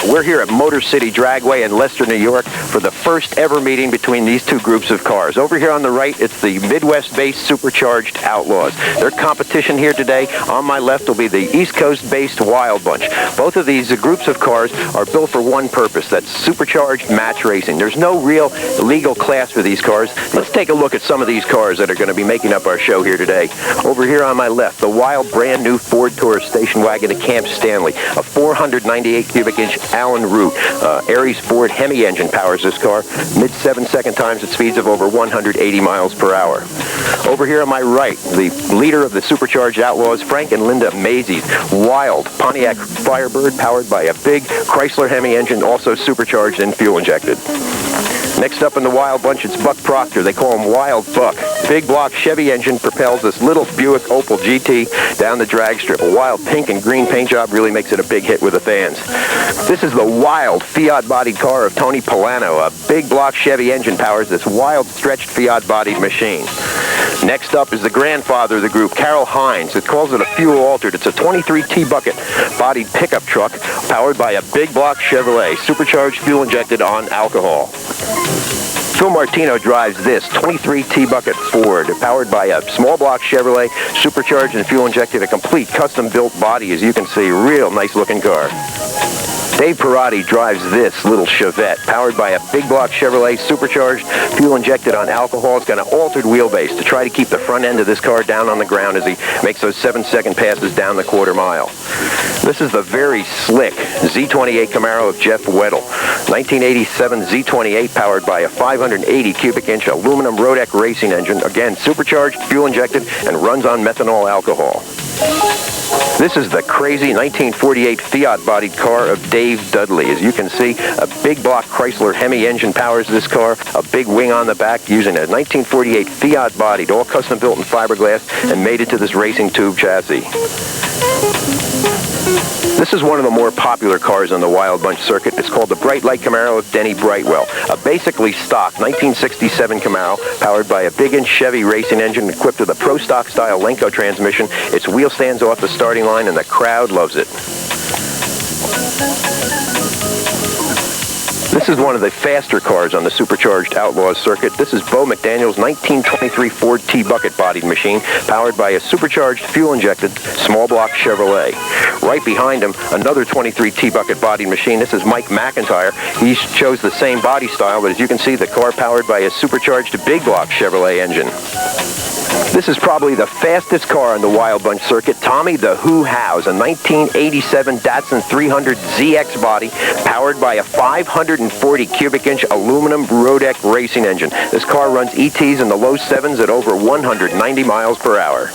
We're here at Motor City Dragway in Leicester, New York for the first ever meeting between these two groups of cars. Over here on the right, it's the Mid West-based Supercharged Outlaws. Their competition here today, on my left, will be the East Coast-based Wild Bunch. Both of these groups of cars are built for one purpose, that's supercharged match racing. There's no real legal class for these cars. Let's take a look at some of these cars that are going to be making up our show here today. Over here on my left, the wild brand new Ford Taurus station wagon at Camp Stanley, a 498 cubic inch Allen Root. Aries Ford Hemi engine powers this car. Mid 7-second times at speeds of over 180 miles per hour. Over here on my right, the leader of the Supercharged Outlaws, Frank and Linda Mazy's wild Pontiac Firebird powered by a big Chrysler Hemi engine, also supercharged and fuel injected. Next up in the Wild Bunch, it's Buck Proctor. They call him Wild Buck. Big block Chevy engine propels this little Buick Opel GT down the drag strip. A wild pink and green paint job really makes it a big hit with the fans. This is the wild Fiat-bodied car of Tony Polano. A big block Chevy engine powers this wild stretched Fiat-bodied machine. Next up is the grandfather of the group, Carol Hines. It calls it a fuel-altered. It's a 23 T-bucket bodied pickup truck powered by a big block Chevrolet, supercharged, fuel-injected on alcohol. Phil Martino drives this 23 T-bucket Ford, powered by a small block Chevrolet, supercharged and fuel-injected, a complete custom-built body, as you can see. Real nice-looking car. Dave Perotti drives this little Chevette, powered by a big block Chevrolet, supercharged, fuel-injected on alcohol. It's got an altered wheelbase to try to keep the front end of this car down on the ground as he makes those 7-second passes down the quarter mile. This is the very slick Z28 Camaro of Jeff Weddle. 1987 Z28 powered by a 580 cubic inch aluminum Rodec racing engine. Again, supercharged, fuel-injected, and runs on methanol alcohol. This is the crazy 1948 Fiat-bodied car of Dave Dudley. As you can see, a big block Chrysler Hemi engine powers this car, a big wing on the back using a 1948 Fiat-bodied, all custom-built in fiberglass and made it to this racing tube chassis. This is one of the more popular cars on the Wild Bunch circuit. It's called the Bright Light Camaro of Denny Brightwell. A basically stock 1967 Camaro powered by a big-inch Chevy racing engine equipped with a Pro Stock style Lenco transmission. Its wheel stands off the starting line and the crowd loves it. This is one of the faster cars on the Supercharged Outlaws circuit. This is Bo McDaniel's 1923 Ford T-bucket bodied machine powered by a supercharged, fuel-injected, small block Chevrolet. Right behind him, another 23 T-bucket bodied machine. This is Mike McIntyre. He chose the same body style, but as you can see, the car powered by a supercharged big block Chevrolet engine. This is probably the fastest car on the Wild Bunch circuit, Tommy the Who Hows, a 1987 Datsun 300 ZX body powered by a 540 cubic inch aluminum Rodec racing engine. This car runs ETs in the low 7s at over 190 miles per hour.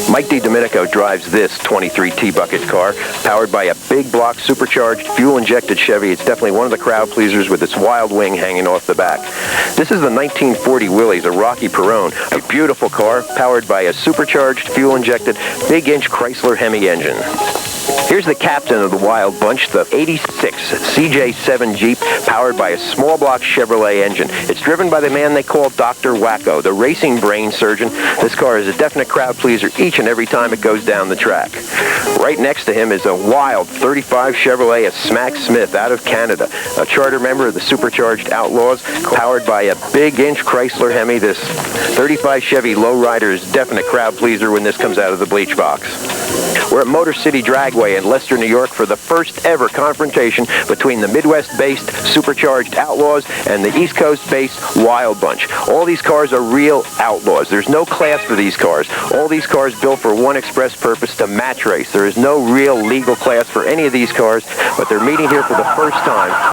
Mike DiDomenico drives this 23 T-bucket car, powered by a big block supercharged, fuel-injected Chevy. It's definitely one of the crowd pleasers with its wild wing hanging off the back. This is the 1940 Willys, a Rocky Perone, a beautiful car, powered by a supercharged, fuel-injected, big-inch Chrysler Hemi engine. Here's the captain of the Wild Bunch, the 86 CJ7 Jeep, powered by a small block Chevrolet engine. It's driven by the man they call Dr. Wacko, the racing brain surgeon. This car is a definite crowd pleaser each and every time it goes down the track. Right next to him is a wild 35 Chevrolet, a Smack Smith out of Canada, a charter member of the Supercharged Outlaws, powered by a big-inch Chrysler Hemi. This 35 Chevy lowrider is a definite crowd pleaser when this comes out of the bleach box. We're at Motor City Dragway in Leicester, New York for the first ever confrontation between the Midwest-based Supercharged Outlaws and the East Coast-based Wild Bunch. All these cars are real outlaws. There's no class for these cars. All these cars built for one express purpose, to match race. There is no real legal class for any of these cars, but they're meeting here for the first time.